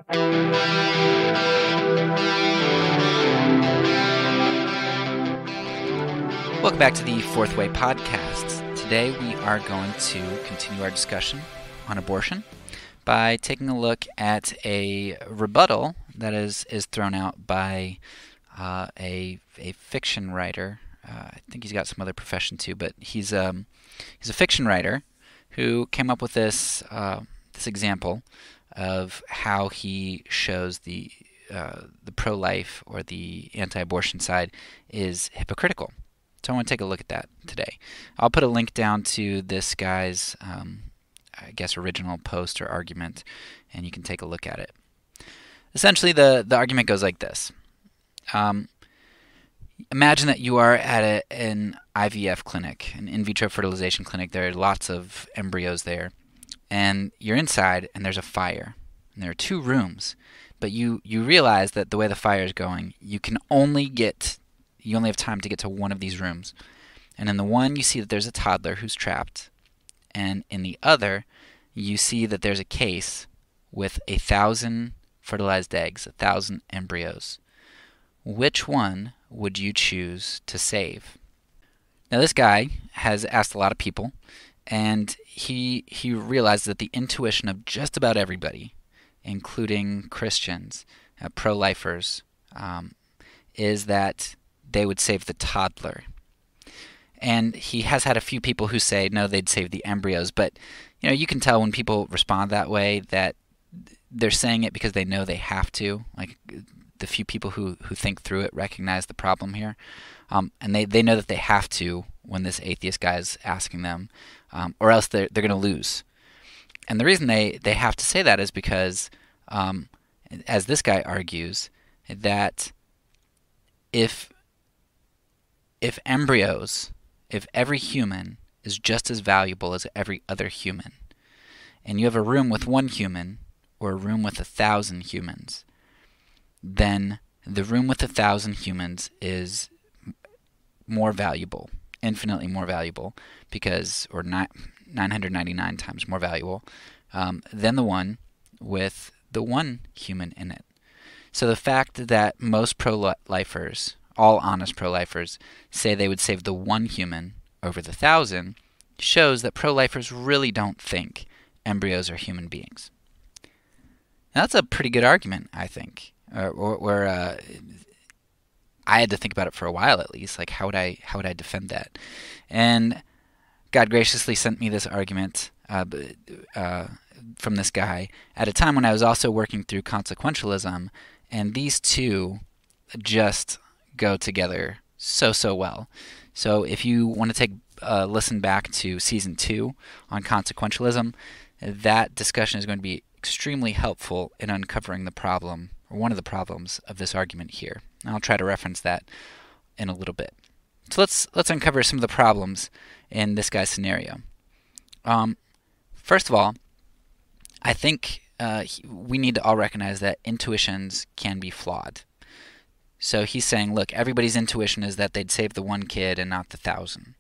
Welcome back to the Fourth Way Podcast. Today we are going to continue our discussion on abortion by taking a look at a rebuttal that is thrown out by a fiction writer. I think he's got some other profession too, but he's a fiction writer who came up with this example of how he shows the pro-life or the anti-abortion side is hypocritical. So I want to take a look at that today. I'll put a link down to this guy's, original post or argument, and you can take a look at it. Essentially, the argument goes like this. Imagine that you are at an IVF clinic, an in vitro fertilization clinic. There are lots of embryos there, and you're inside, and there's a fire. And there are two rooms, but you realize that the way the fire is going, you only have time to get to one of these rooms. And in the one, you see that there's a toddler who's trapped. And in the other, you see that there's a case with 1,000 fertilized eggs, 1,000 embryos. Which one would you choose to save? Now, this guy has asked a lot of people, and he realized that the intuition of just about everybody, including Christians, pro-lifers, is that they would save the toddler. And he has had a few people who say, no, they'd save the embryos. But, you can tell when people respond that way that they're saying it because they know they have to. Like, the few people who think through it recognize the problem here. And they know that they have to when this atheist guy is asking them, or else they're going to lose. And the reason they have to say that is because, as this guy argues, that if every human is just as valuable as every other human, and you have a room with one human or a room with 1,000 humans, then the room with 1,000 humans is more valuable, infinitely more valuable, or 999 times more valuable than the one with the one human in it. So the fact that most pro-lifers, all honest pro-lifers, say they would save the one human over the 1,000 shows that pro-lifers really don't think embryos are human beings. Now, that's a pretty good argument, I think. I had to think about it for a while at least. Like, how would I defend that? And God graciously sent me this argument from this guy at a time when I was also working through consequentialism, and these two just go together so well. So if you want to take a listen back to Season 2 on consequentialism, that discussion is going to be extremely helpful in uncovering the problem, or one of the problems of this argument here. And I'll try to reference that in a little bit. So let's uncover some of the problems in this guy's scenario. First of all, I think we need to all recognize that intuitions can be flawed. So he's saying, look, everybody's intuition is that they'd save the one kid and not the 1,000.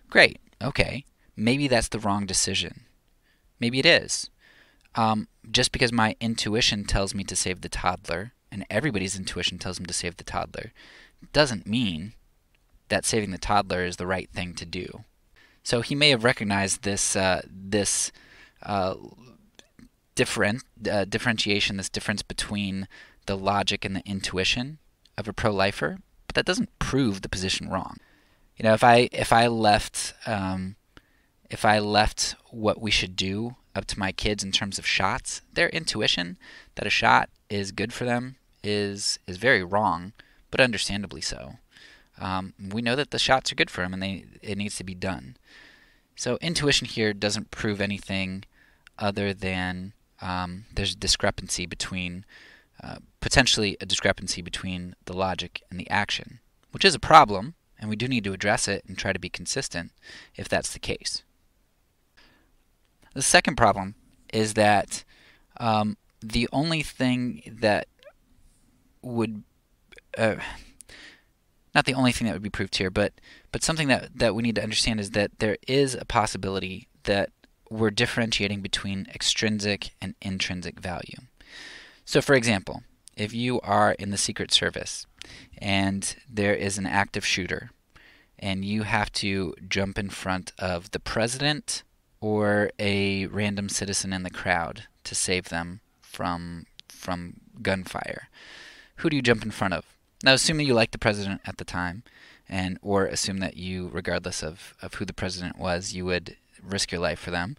Great, okay. Maybe that's the wrong decision. Maybe it is. Just because my intuition tells me to save the toddler, and everybody's intuition tells them to save the toddler, doesn't mean that saving the toddler is the right thing to do. So he may have recognized this differentiation, this difference between the logic and the intuition of a pro-lifer, but that doesn't prove the position wrong. If I left what we should do up to my kids in terms of shots, their intuition that a shot is good for them is very wrong, but understandably so. We know that the shots are good for them, and it needs to be done. So intuition here doesn't prove anything other than there's potentially a discrepancy between the logic and the action, which is a problem, and we do need to address it and try to be consistent if that's the case. The second problem is that the only thing that would not the only thing that would be proved here, but something that we need to understand is that there is a possibility that we're differentiating between extrinsic and intrinsic value. So, for example, if you are in the Secret Service and there is an active shooter and you have to jump in front of the president or a random citizen in the crowd to save them from gunfire, who do you jump in front of? Now, assuming you like the president at the time, and or assume that you, regardless of who the president was, you would risk your life for them.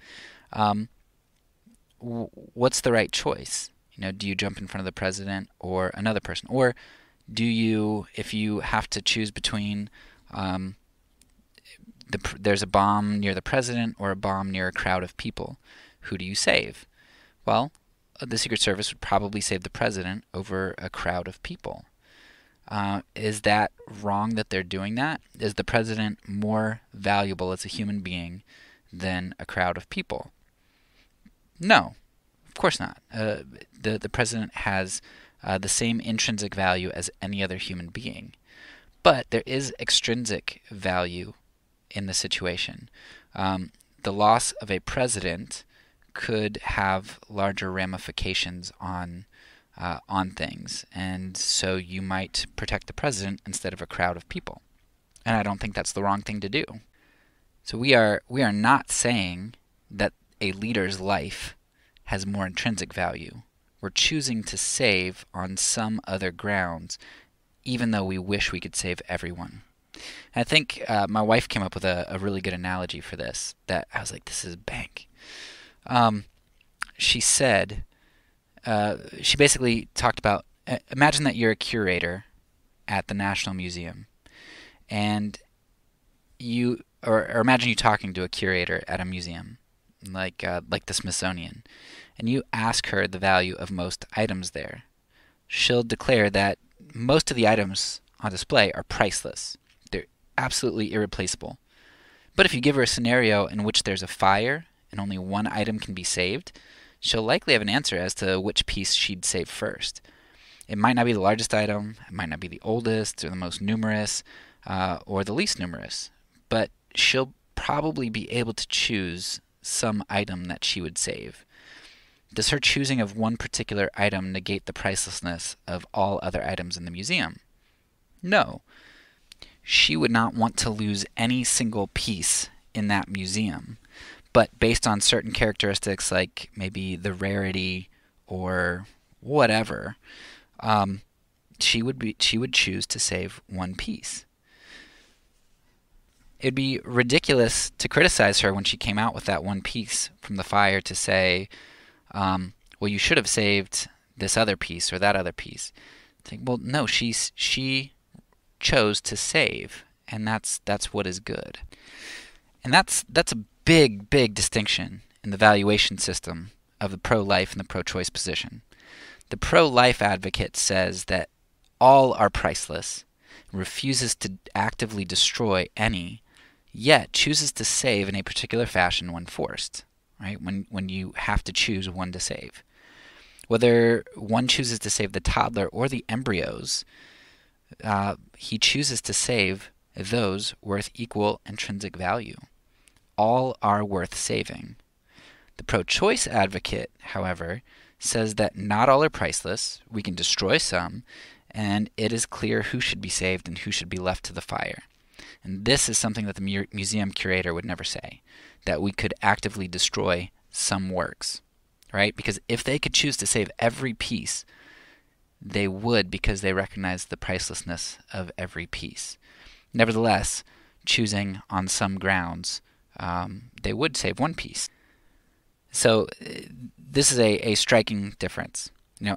Um, what's the right choice? Do you jump in front of the president or another person, or do you, if you have to choose between um, there's a bomb near the president or a bomb near a crowd of people, who do you save? Well, the Secret Service would probably save the president over a crowd of people. Is that wrong that they're doing that? Is the president more valuable as a human being than a crowd of people? No, of course not. The president has the same intrinsic value as any other human being. But there is extrinsic value in the situation. The loss of a president could have larger ramifications on things, and so you might protect the president instead of a crowd of people. And I don't think that's the wrong thing to do. So we are not saying that a leader's life has more intrinsic value. We're choosing to save on some other grounds, even though we wish we could save everyone. And I think my wife came up with a really good analogy for this that I was like, this is bank. She said, she basically talked about, imagine that you're a curator at the National Museum, and or imagine you talking to a curator at a museum, like the Smithsonian, and you ask her the value of most items there. She'll declare that most of the items on display are priceless. They're absolutely irreplaceable. But if you give her a scenario in which there's a fire and only one item can be saved, she'll likely have an answer as to which piece she'd save first. It might not be the largest item, it might not be the oldest or the most numerous, or the least numerous, but she'll probably be able to choose some item that she would save. Does her choosing of one particular item negate the pricelessness of all other items in the museum? No. She would not want to lose any single piece in that museum, but based on certain characteristics like maybe the rarity or whatever, she would choose to save one piece. It'd be ridiculous to criticize her when she came out with that one piece from the fire to say, well, you should have saved this other piece or that other piece. It's like, well, no, she chose to save, and that's what is good. And that's a big distinction in the valuation system of the pro-life and the pro-choice position. The pro-life advocate says that all are priceless, refuses to actively destroy any, yet chooses to save in a particular fashion when forced, right? When you have to choose one to save. Whether one chooses to save the toddler or the embryos, he chooses to save those worth equal intrinsic value. All are worth saving. The pro-choice advocate, however, says that not all are priceless, we can destroy some, and it is clear who should be saved and who should be left to the fire. And this is something that the museum curator would never say, that we could actively destroy some works, right? Because if they could choose to save every piece, they would, because they recognize the pricelessness of every piece. Nevertheless, choosing on some grounds, they would save one piece. So this is a striking difference.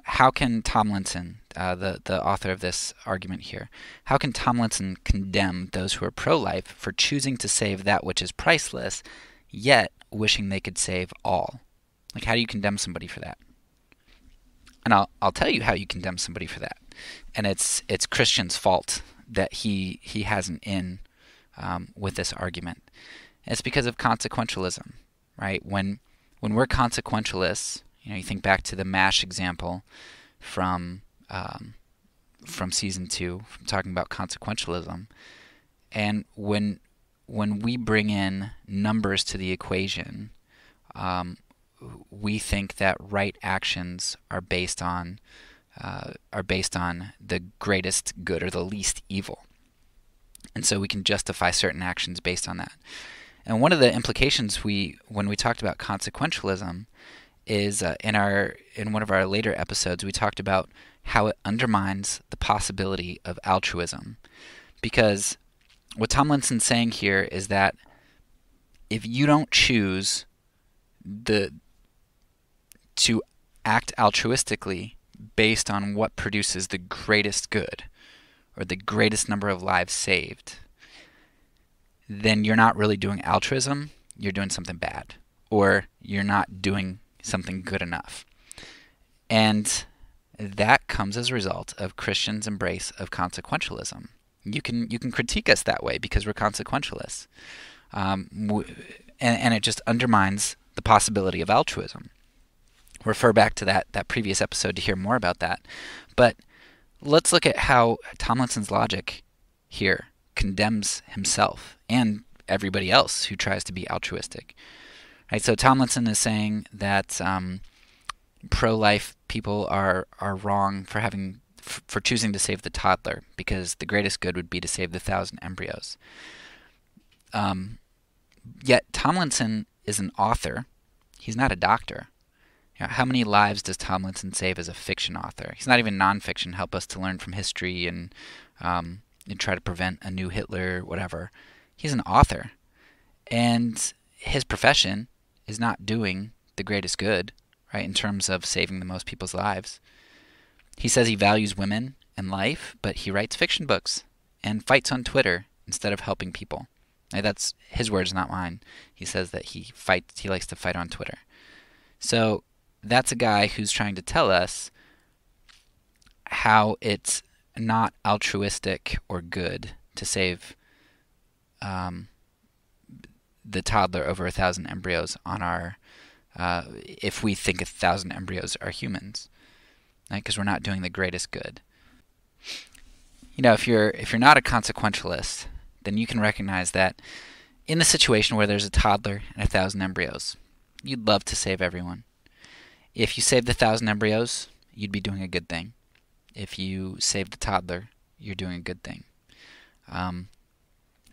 How can Tomlinson, the author of this argument here, how can Tomlinson condemn those who are pro-life for choosing to save that which is priceless, yet wishing they could save all? Like, how do you condemn somebody for that? And I'll tell you how you condemn somebody for that. And it's Christian's fault that he has an in with this argument. And it's because of consequentialism, right? When we're consequentialists, you think back to the MASH example from season 2, from talking about consequentialism, and when we bring in numbers to the equation, we think that right actions are based on the greatest good or the least evil. And so we can justify certain actions based on that. And one of the implications when we talked about consequentialism is in one of our later episodes we talked about how it undermines the possibility of altruism. Because what Tomlinson's saying here is that if you don't choose to act altruistically based on what produces the greatest good or the greatest number of lives saved, then you're not really doing altruism, you're doing something bad, or you're not doing something good enough. And that comes as a result of Christians' embrace of consequentialism. You can critique us that way because we're consequentialists. And it just undermines the possibility of altruism. Refer back to that previous episode to hear more about that. But let's look at how Tomlinson's logic here condemns himself and everybody else who tries to be altruistic. Right? So Tomlinson is saying that pro-life people are wrong for choosing to save the toddler because the greatest good would be to save the 1,000 embryos. Yet Tomlinson is an author. He's not a doctor. How many lives does Tomlinson save as a fiction author? He's not even nonfiction. Help us to learn from history and try to prevent a new Hitler, whatever. He's an author. And his profession is not doing the greatest good, right, in terms of saving the most people's lives. He says he values women and life, but he writes fiction books and fights on Twitter instead of helping people. Right, that's his words, not mine. He says that he likes to fight on Twitter. So that's a guy who's trying to tell us how it's not altruistic or good to save the toddler over 1,000 embryos on our if we think 1,000 embryos are humans, right? Because we're not doing the greatest good. If you're not a consequentialist, then you can recognize that in the situation where there's a toddler and 1,000 embryos, you'd love to save everyone. If you save the 1,000 embryos, you'd be doing a good thing. If you save the toddler, you're doing a good thing.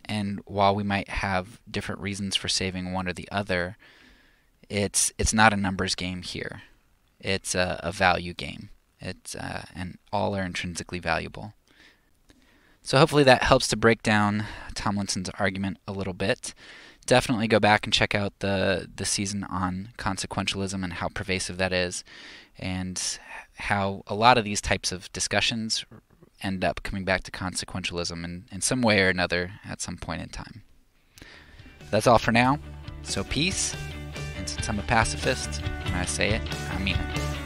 And while we might have different reasons for saving one or the other, it's not a numbers game here. It's a value game. And all are intrinsically valuable. So hopefully that helps to break down Tomlinson's argument a little bit. Definitely go back and check out the season on consequentialism and how pervasive that is, and how a lot of these types of discussions end up coming back to consequentialism in some way or another at some point in time. That's all for now. So peace, and since I'm a pacifist, when I say it, I mean it.